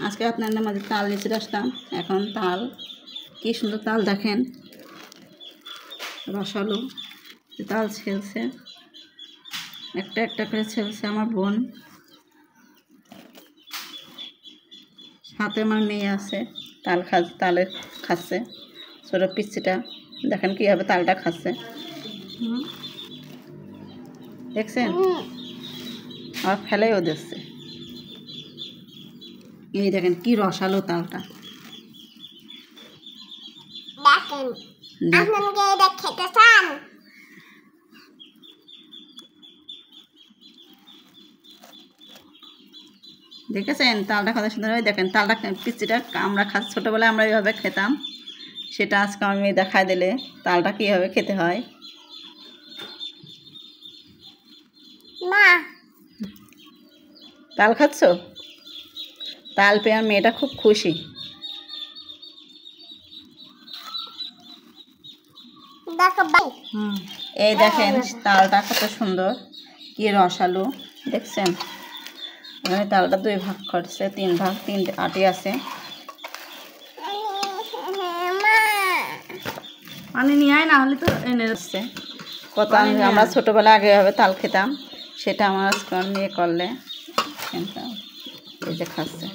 আজকে আপনাদের মাঝে তাল নিচে আসলাম। এখন তাল কি সুন্দর তাল দেখেন, রসালো তাল ছেলছে, একটা একটা করে ছেলছে আমার বোন, সাথে আমার মেয়ে আছে, তালের খাচ্ছে। ছোটো পিচ্ছিটা দেখেন কীভাবে তালটা খাচ্ছে, দেখছেন? আর ফেলেও দিচ্ছে। এই দেখেন কি রসালো তালটা, দেখেছেন তালটা কত সুন্দর হয়। দেখেন তালটা পিচ্ছিটা আমরা খাচ্ছি, ছোটোবেলায় আমরা এইভাবে খেতাম, সেটা আজকে আমার মেয়ে দেখায় দিলে তালটা কীভাবে খেতে হয়। মা তাল খাচ্ছ? তাল পেয়ে আমার মেয়েটা খুব খুশি। এই দেখেন তালটা কত সুন্দর, কি রসালো, দেখছেন? এখানে তালটা 2 ভাগ করছে, 3 ভাগ, 3 আটি আছে। পানি নিয়ে আয়, না হলে তো এনে যাচ্ছে কত। আমরা ছোটোবেলায় আগে এভাবে তাল খেতাম, সেটা আমার মেয়ে করলে এই যে খাচ্ছে।